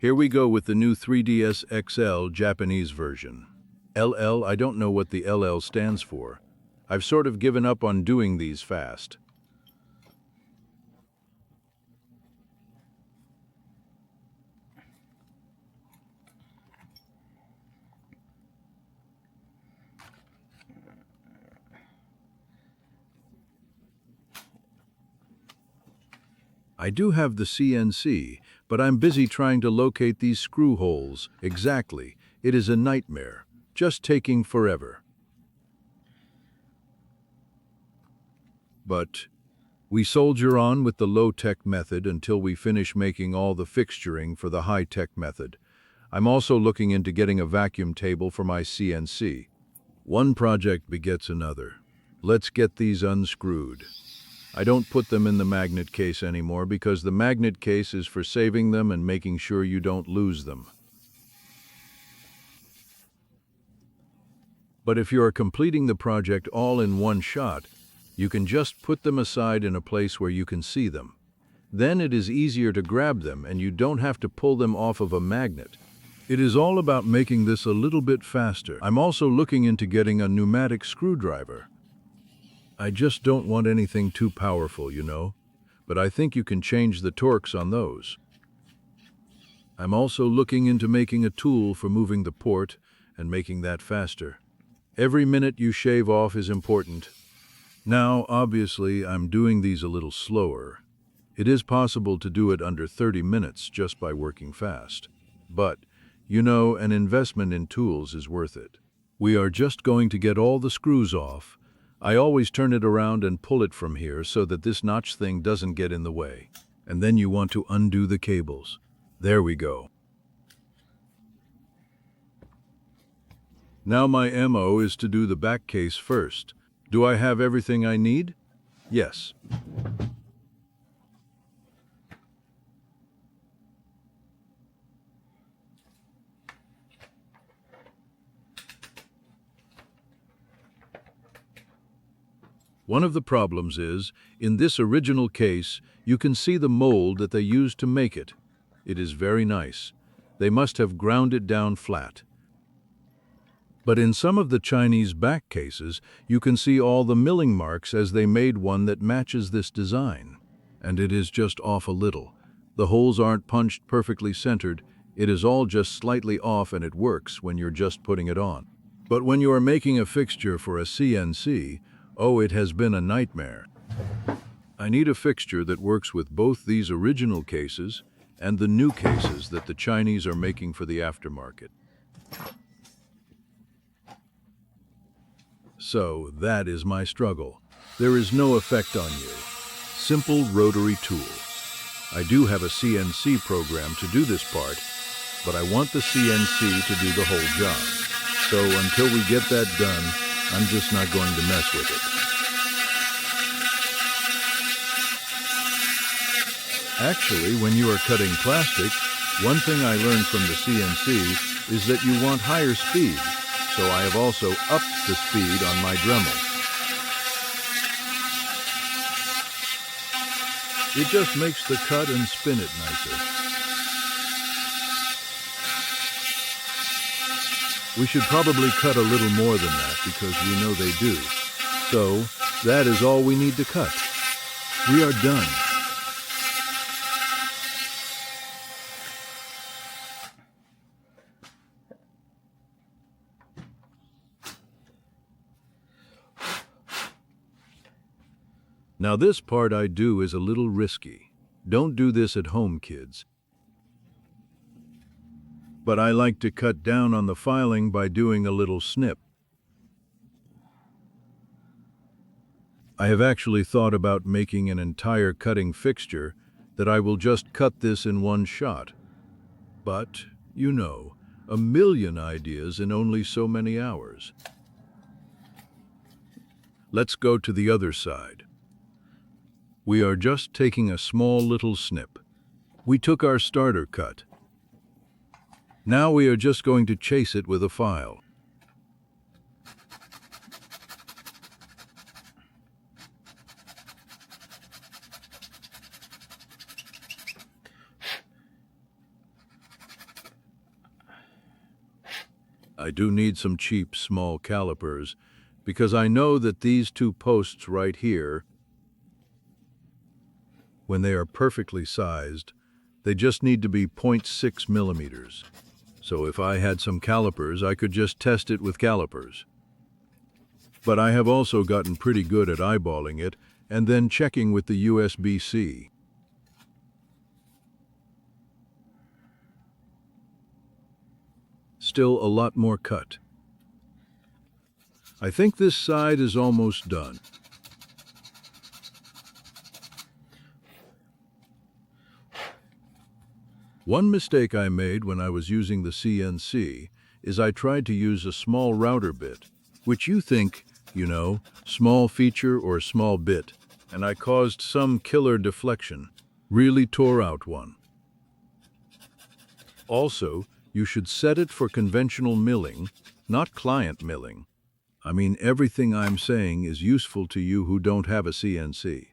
Here we go with the new N3DSXL Japanese version. LL, I don't know what the LL stands for. I've sort of given up on doing these fast. I do have the CNC, but I'm busy trying to locate these screw holes. Exactly. It is a nightmare. Just taking forever. But we soldier on with the low-tech method until we finish making all the fixturing for the high-tech method. I'm also looking into getting a vacuum table for my CNC. One project begets another. Let's get these unscrewed. I don't put them in the magnet case anymore because the magnet case is for saving them and making sure you don't lose them. But if you are completing the project all in one shot, you can just put them aside in a place where you can see them. Then it is easier to grab them and you don't have to pull them off of a magnet. It is all about making this a little bit faster. I'm also looking into getting a pneumatic screwdriver. I just don't want anything too powerful, you know, but I think you can change the torques on those. I'm also looking into making a tool for moving the port and making that faster. Every minute you shave off is important. Now, obviously, I'm doing these a little slower. It is possible to do it under 30 minutes just by working fast. But, you know, an investment in tools is worth it. We are just going to get all the screws off. I always turn it around and pull it from here so that this notch thing doesn't get in the way. And then you want to undo the cables. There we go. Now my MO is to do the back case first. Do I have everything I need? Yes. One of the problems is, in this original case, you can see the mold that they used to make it. It is very nice. They must have ground it down flat. But in some of the Chinese back cases, you can see all the milling marks as they made one that matches this design. And it is just off a little. The holes aren't punched perfectly centered. It is all just slightly off and it works when you're just putting it on. But when you are making a fixture for a CNC, oh, it has been a nightmare. I need a fixture that works with both these original cases and the new cases that the Chinese are making for the aftermarket. So, that is my struggle. There is no effect on you. Simple rotary tool. I do have a CNC program to do this part, but I want the CNC to do the whole job. So until we get that done, I'm just not going to mess with it. Actually, when you are cutting plastic, one thing I learned from the CNC is that you want higher speed, so I have also upped the speed on my Dremel. It just makes the cut and spin it nicer. We should probably cut a little more than that because we know they do. So, that is all we need to cut. We are done. Now this part I do is a little risky. Don't do this at home, kids. But I like to cut down on the filing by doing a little snip. I have actually thought about making an entire cutting fixture that I will just cut this in one shot. But, you know, a million ideas in only so many hours. Let's go to the other side. We are just taking a small little snip. We took our starter cut. Now we are just going to chase it with a file. I do need some cheap, small calipers, because I know that these two posts right here, when they are perfectly sized, they just need to be 0.6 millimeters. So if I had some calipers, I could just test it with calipers. But I have also gotten pretty good at eyeballing it and then checking with the USBC. Still a lot more cut. I think this side is almost done. One mistake I made when I was using the CNC is I tried to use a small router bit, which you think, small feature or small bit, and I caused some killer deflection, really tore out one. Also, you should set it for conventional milling, not client milling. I mean, everything I'm saying is useful to you who don't have a CNC.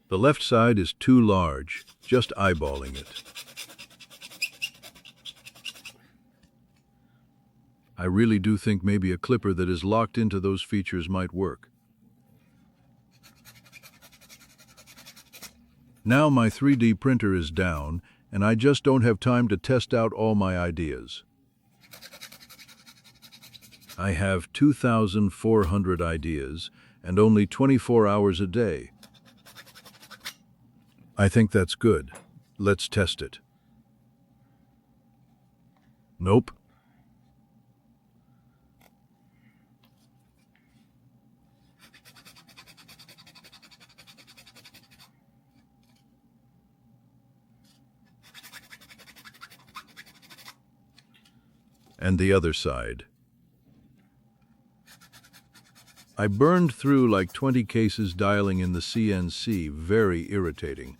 The left side is too large, just eyeballing it. I really do think maybe a clipper that is locked into those features might work. Now my 3D printer is down, and I just don't have time to test out all my ideas. I have 2,400 ideas and only 24 hours a day. I think that's good. Let's test it. Nope. And the other side. I burned through like 20 cases dialing in the CNC, very irritating.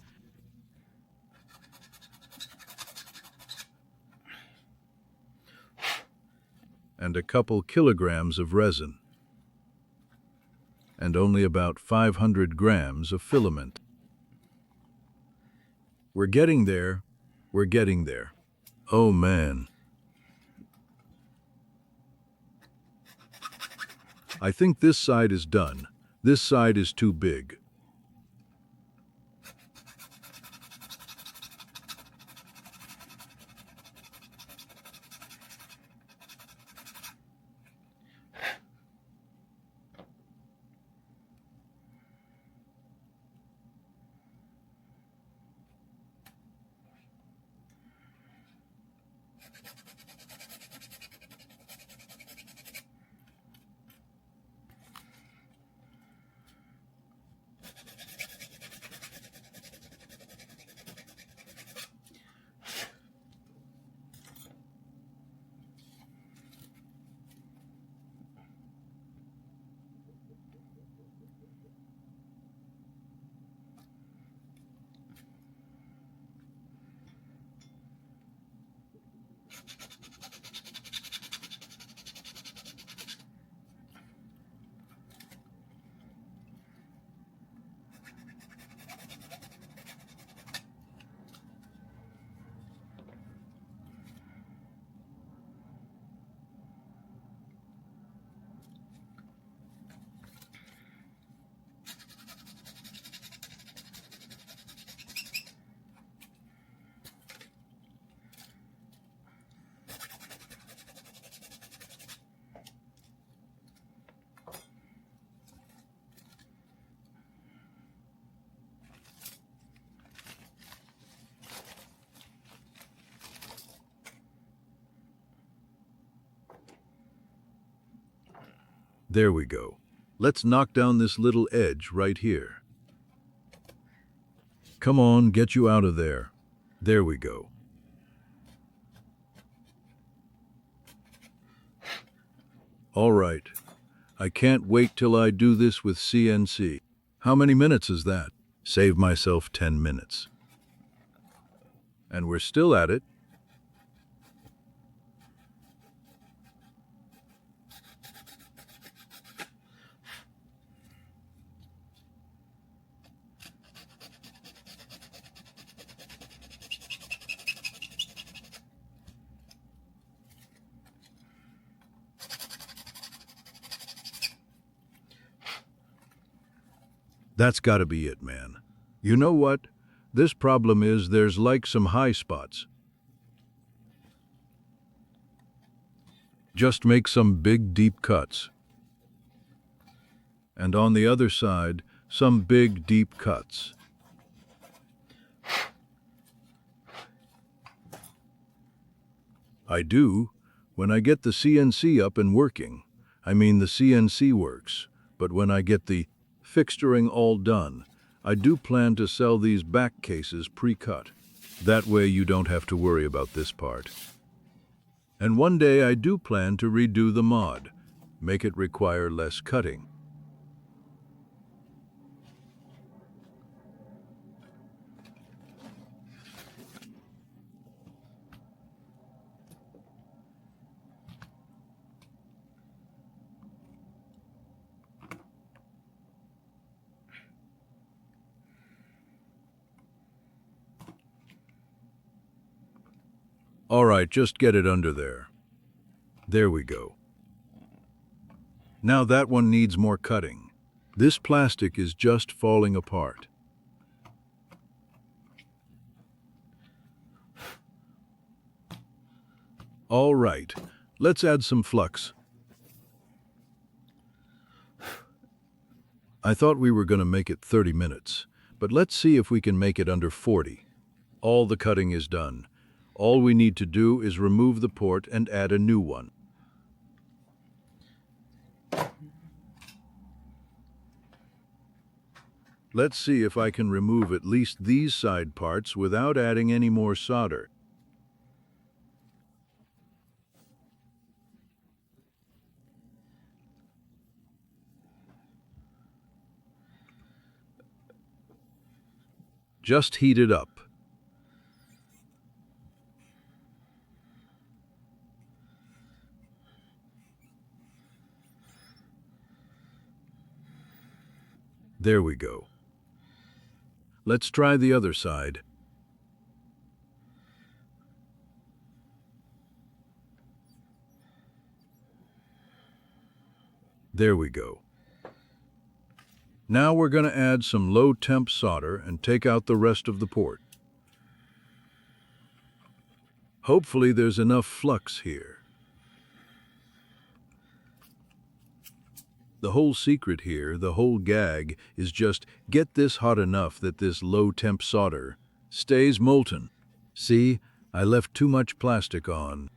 And a couple kilograms of resin. And only about 500 grams of filament. We're getting there. We're getting there. Oh man. I think this side is done. This side is too big. There we go. Let's knock down this little edge right here. Come on, get you out of there. There we go. All right. I can't wait till I do this with CNC. How many minutes is that? Save myself 10 minutes. And we're still at it. That's gotta be it, man. You know what? This problem is there's like some high spots. Just make some big deep cuts. And on the other side, some big deep cuts. I do. When I get the CNC up and working, I mean the CNC works, but when I get the fixturing all done, I do plan to sell these back cases pre-cut. That way you don't have to worry about this part. And one day I do plan to redo the mod, make it require less cutting. All right, just get it under there. There we go. Now that one needs more cutting. This plastic is just falling apart. All right, let's add some flux. I thought we were going to make it 30 minutes, but let's see if we can make it under 40. All the cutting is done. All we need to do is remove the port and add a new one. Let's see if I can remove at least these side parts without adding any more solder. Just heat it up. There we go. Let's try the other side. There we go. Now we're going to add some low-temp solder and take out the rest of the port. Hopefully there's enough flux here. The whole secret here, the whole gag, is just get this hot enough that this low-temp solder stays molten. See, I left too much plastic on.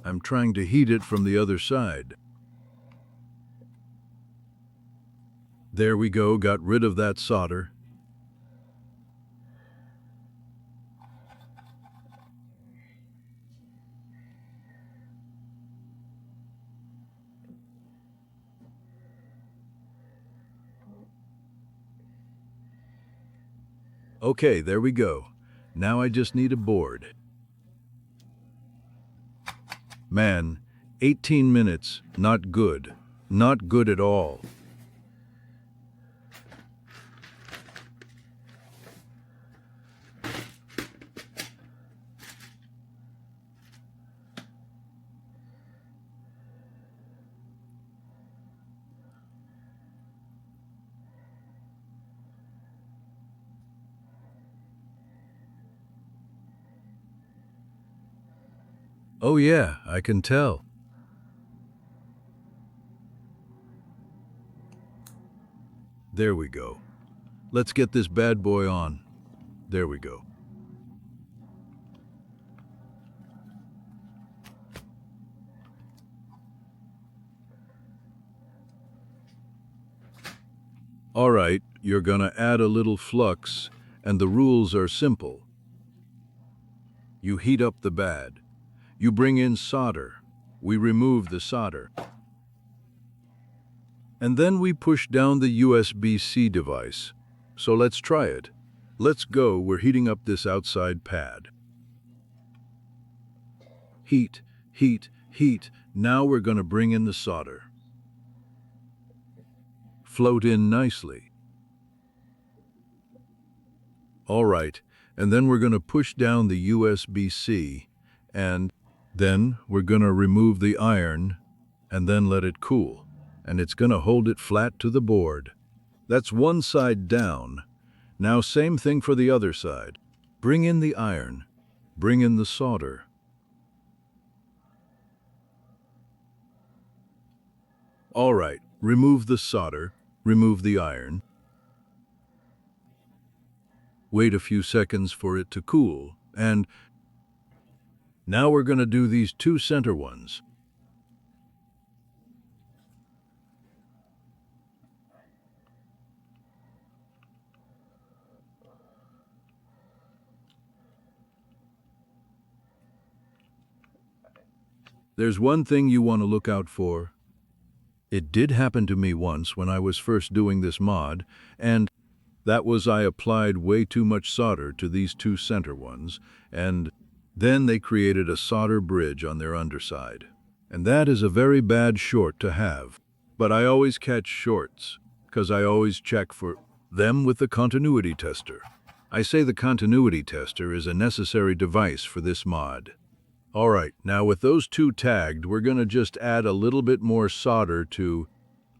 I'm trying to heat it from the other side. There we go, got rid of that solder. Okay, there we go. Now I just need a board. Man, 18 minutes, not good. Not good at all. Oh yeah, I can tell. There we go. Let's get this bad boy on. There we go. All right, you're gonna add a little flux, and the rules are simple. You heat up the bad. You bring in solder. We remove the solder. And then we push down the USB-C device. So let's try it. Let's go, we're heating up this outside pad. Heat, heat, heat. Now we're gonna bring in the solder. Float in nicely. All right, and then we're gonna push down the USB-C, and then we're gonna remove the iron, and then let it cool. And it's gonna hold it flat to the board. That's one side down. Now same thing for the other side. Bring in the iron. Bring in the solder. All right, remove the solder. Remove the iron. Wait a few seconds for it to cool. And now we're going to do these two center ones. There's one thing you want to look out for. It did happen to me once when I was first doing this mod, and that was I applied way too much solder to these two center ones, and then they created a solder bridge on their underside. And that is a very bad short to have. But I always catch shorts, because I always check for them with the continuity tester. I say the continuity tester is a necessary device for this mod. All right, now with those two tagged, we're going to just add a little bit more solder to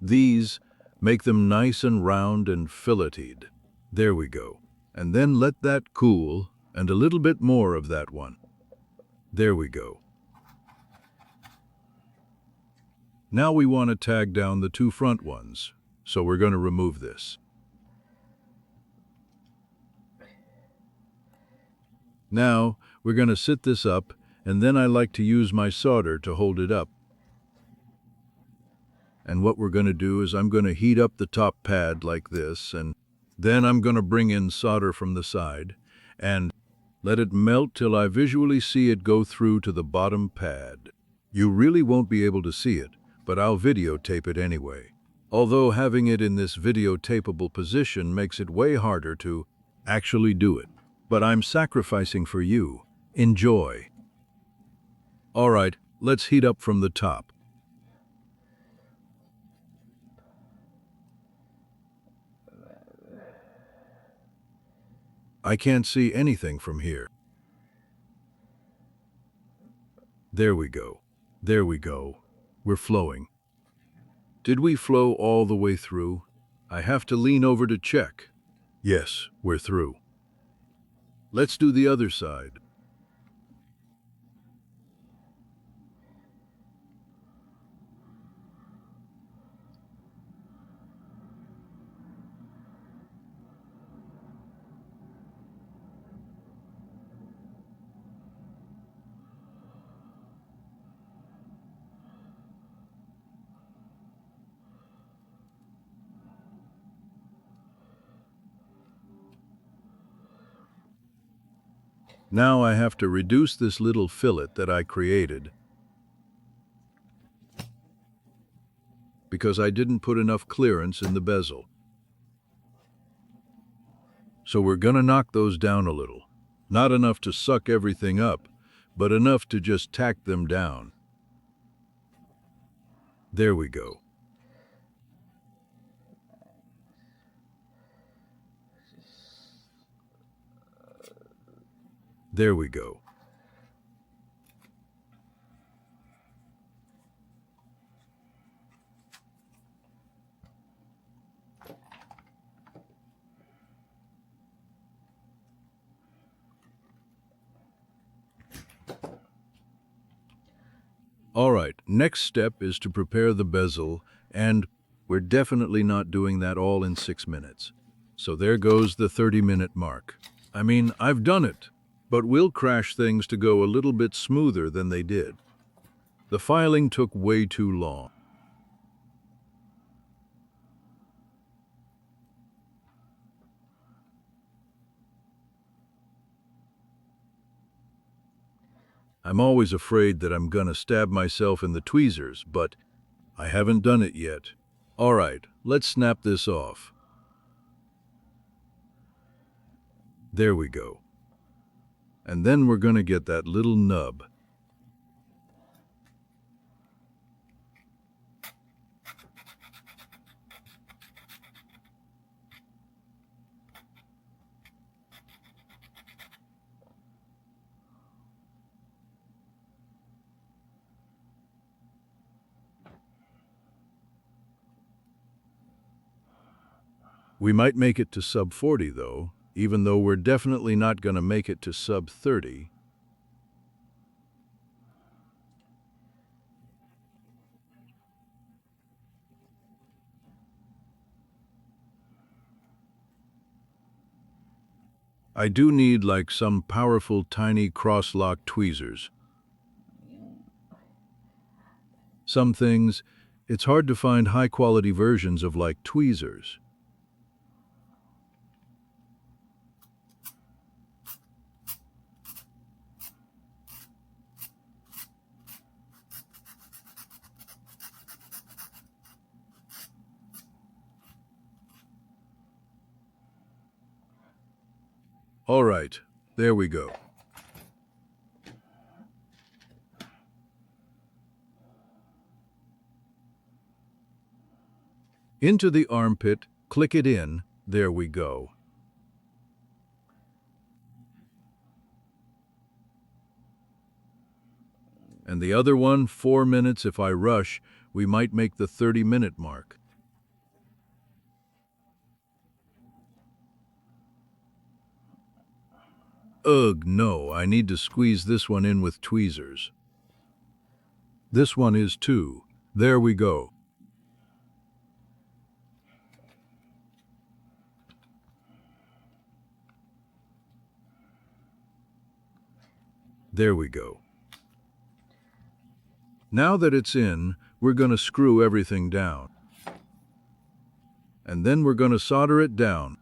these, make them nice and round and filleted. There we go. And then let that cool, and a little bit more of that one. There we go. Now we want to tag down the two front ones, so we're going to remove this. Now, we're going to sit this up, and then I like to use my solder to hold it up. And what we're going to do is I'm going to heat up the top pad like this, and then I'm going to bring in solder from the side, and let it melt till I visually see it go through to the bottom pad. You really won't be able to see it, but I'll videotape it anyway. Although having it in this videotapable position makes it way harder to actually do it. But I'm sacrificing for you. Enjoy. All right, let's heat up from the top. I can't see anything from here. There we go. There we go. We're flowing. Did we flow all the way through? I have to lean over to check. Yes, we're through. Let's do the other side. Now I have to reduce this little fillet that I created because I didn't put enough clearance in the bezel. So we're gonna knock those down a little. Not enough to suck everything up, but enough to just tack them down. There we go. There we go. All right, next step is to prepare the bezel, and we're definitely not doing that all in 6 minutes. So there goes the 30-minute mark. I mean, I've done it, but we'll crash things to go a little bit smoother than they did. The filing took way too long. I'm always afraid that I'm gonna stab myself in the tweezers, but I haven't done it yet. All right, let's snap this off. There we go. And then we're gonna get that little nub. We might make it to sub 40 though, even though we're definitely not gonna make it to sub 30. I do need like some powerful tiny cross-lock tweezers. Some things, it's hard to find high-quality versions of like tweezers. All right, there we go. Into the armpit, click it in, there we go. And the other one, 4 minutes. If I rush, we might make the 30-minute mark. Ugh, no, I need to squeeze this one in with tweezers. This one is too. There we go. There we go. Now that it's in, we're going to screw everything down. And then we're going to solder it down.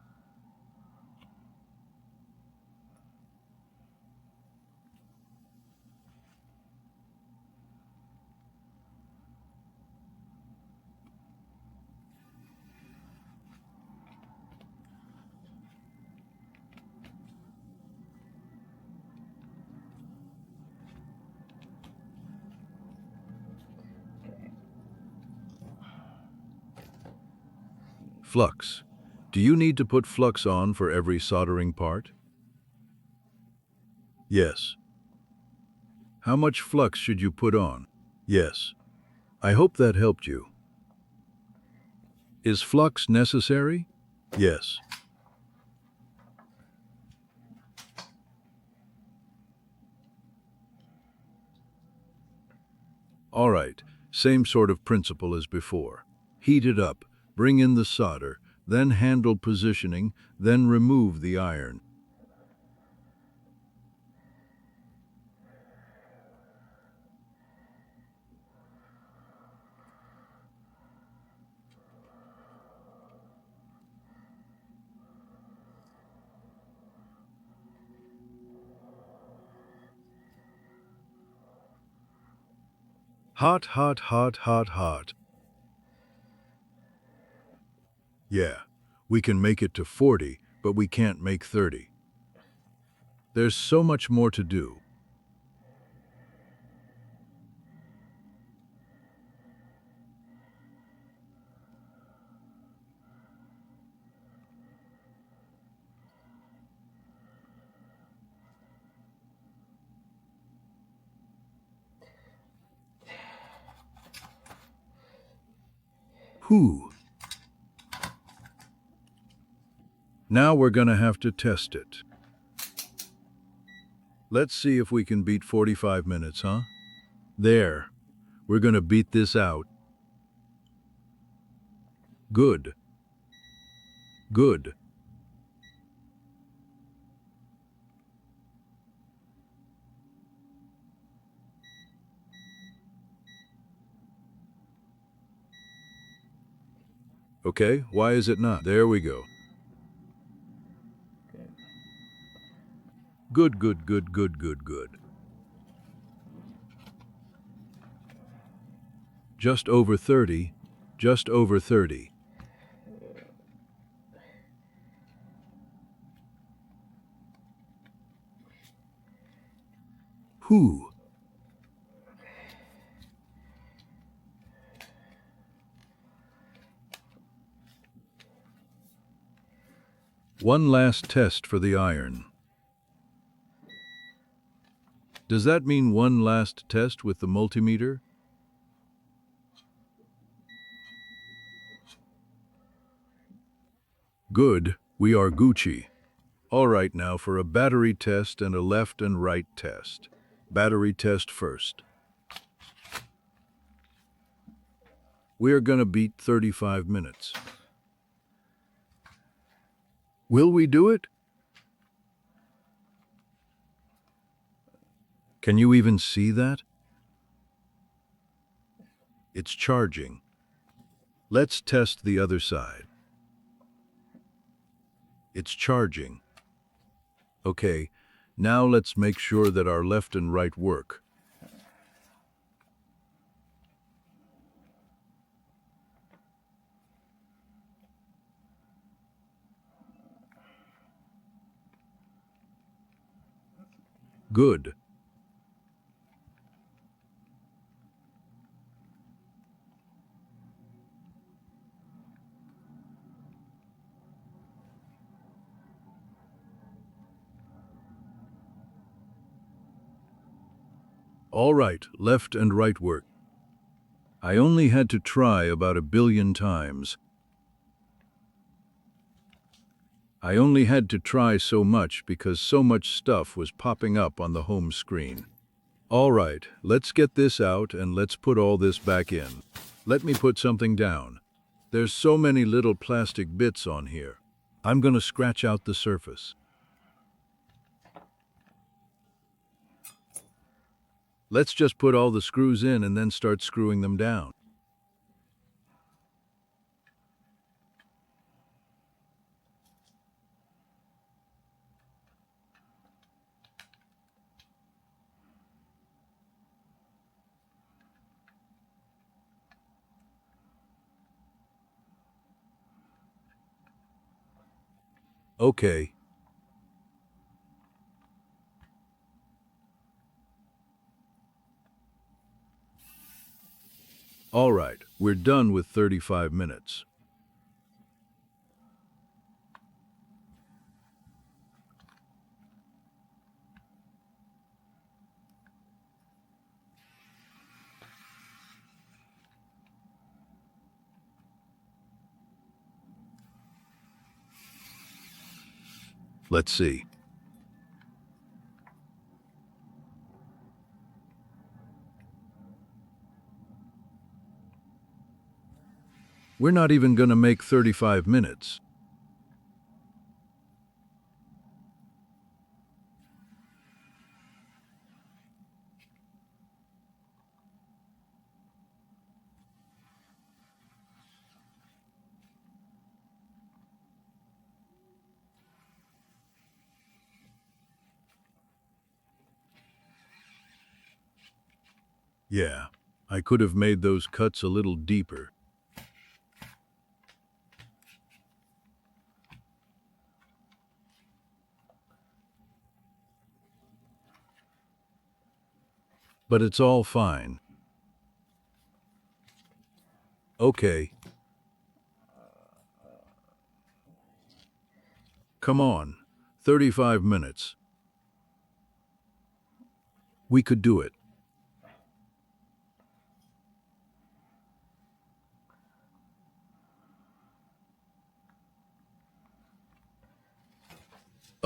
Flux. Do you need to put flux on for every soldering part? Yes. How much flux should you put on? Yes. I hope that helped you. Is flux necessary? Yes. All right, same sort of principle as before. Heat it up, bring in the solder, then handle positioning, then remove the iron. Hot, hot, hot, hot, hot. Yeah, we can make it to 40, but we can't make 30. There's so much more to do. Whew. Now we're gonna have to test it. Let's see if we can beat 45 minutes, huh? There. We're gonna beat this out. Good. Good. Okay, why is it not? There we go. Good, good, good, good, good, good. Just over 30. Just over 30. Whew. One last test for the iron. Does that mean one last test with the multimeter? Good, we are Gucci. All right, now for a battery test and a left and right test. Battery test first. We are gonna beat 35 minutes. Will we do it? Can you even see that? It's charging. Let's test the other side. It's charging. Okay, now let's make sure that our left and right work. Good. All right, left and right work. I only had to try about 1,000,000,000 times. I only had to try so much because so much stuff was popping up on the home screen. All right, let's get this out and let's put all this back in. Let me put something down. There's so many little plastic bits on here. I'm gonna scratch out the surface. Let's just put all the screws in and then start screwing them down. Okay. All right, we're done with 35 minutes. Let's see. We're not even gonna make 35 minutes. Yeah, I could have made those cuts a little deeper. But it's all fine. Okay. Come on. 35 minutes. We could do it.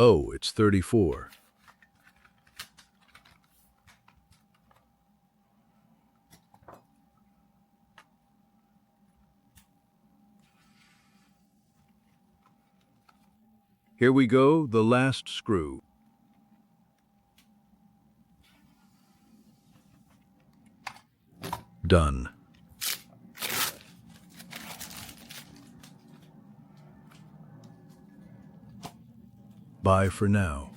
Oh, it's 34. Here we go, the last screw. Done. Bye for now.